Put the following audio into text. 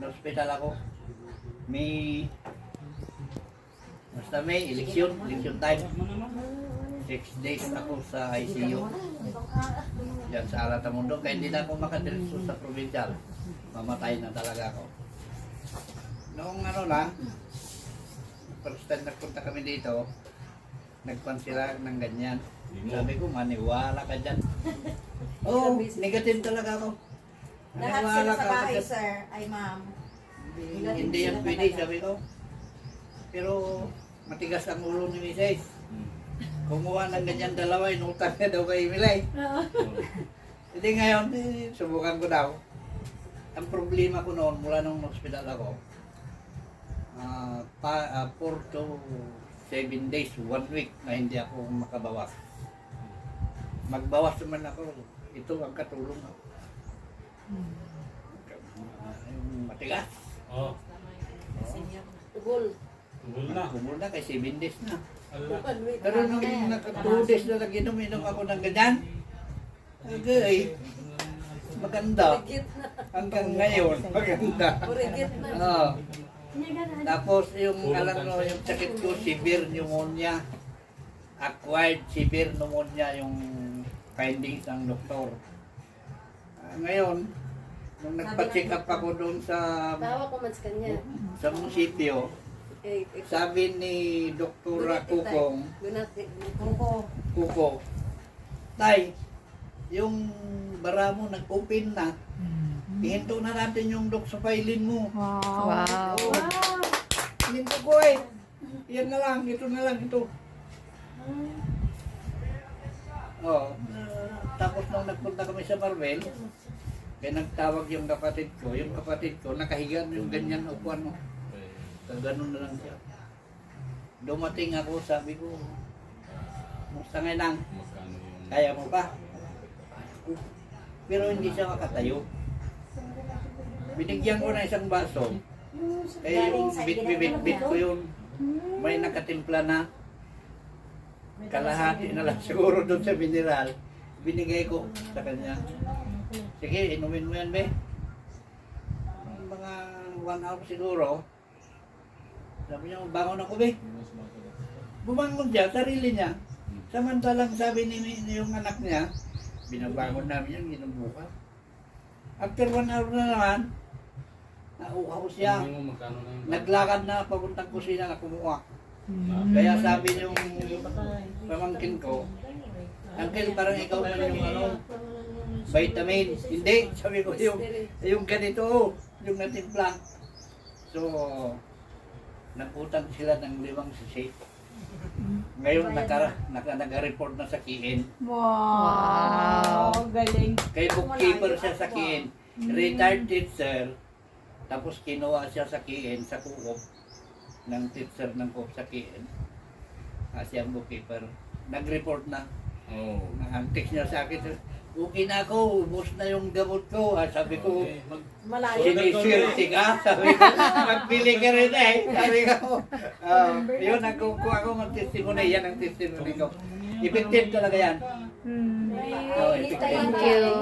na-hospital ako. May election time. 6 days ako sa ICU. Yan sa Alatamundo. Kaya hindi na ako makadiretso sa provincial. Mamatay na talaga ako. Noong first time nagpunta kami dito, nagpan sila ng ganyan. Sabi ko, maniwala ka dyan. Oo, negative talaga ako. Lahat sila sa bahay, sir, ay ma'am. Hindi yan pwede, sabi ko. Pero matigas ang ulo ni Mrs. Kumuha ng ganyan dalawa, inutang na daw kay Milay. Hindi ngayon, subukan ko daw. Ang problema ko noon, mula nung hospital ako, 4 to 7 days, 1 week na hindi ako makabawas. Magbawas naman ako, ito ang katulong ako. Yung matigas. Oh. Tugol. Tugol na. Kay 7 days na. Ala. Pero nung 2 days na lang inom ako ng ganyan, agay, maganda. Hanggang ngayon, maganda. Oo. Tapos yung alam mo, yung sakit ko, severe pneumonia. Acquired severe pneumonia yung findings ng doktor. Ngayon, nung nagpa-check up ako doon sa munisipyo, sabi ni Doktora Kukong, Kuko, Tay, yung bara mo nag-open na, ihinto na natin yung doxyphylline mo. Wow. Ihinto ko eh. Yan na lang, ito na lang, ito. Oh, tapos nung nagpunta kami sa Marvel, kaya nagtawag yung kapatid ko, nakahiga yung ganyan upuan mo. Ganun na lang siya. Dumating ako, sabi ko, musta ngayon lang? Kaya mo pa? Pero hindi siya makatayo. Binigyan ko na isang baso. Eh yung bit ko yun, may nakatimpla na. Kalahati na lang siguro doon sa mineral. Binigay ko sa kanya. Sige, inumin mo yan, be. Mga 1 hour siguro. Sabi niya, bangon ako, be. Bumangon siya, sarili niya. Samantalang sabi ni yung anak niya, binabangon namin yan, ginubuka. After 1 hour na naman, nauuhaw siya. Naglakad na papuntang kusina na kumuha. Kaya sabi yung pamangkin ko, Uncle, parang ikaw man yung vitamin. Hindi, sabi ko yung ganito, yung natimpla. So, nagutang sila ng 5 sisi. Ngayon naka-report na sa Kiin. Wow. Galing. Kay bookkeeper siya sa Kiin. Retired teacher. Tapos kinuha siya sa Kiin, sa Coop. Ng teacher ng Coop sa Kiin. Siyang bookkeeper. Nag-report na. Oh. Ang-text niya sa akin. Okay na ako, ubos na yung gamot ko. Sabi ko, siniswerte ka? Sabi ko, magbili ka rin eh. Sabi ko, yun, nagkukuha ko mag-testimony. Yan ang testimony ko. Effective talaga yan. Thank you.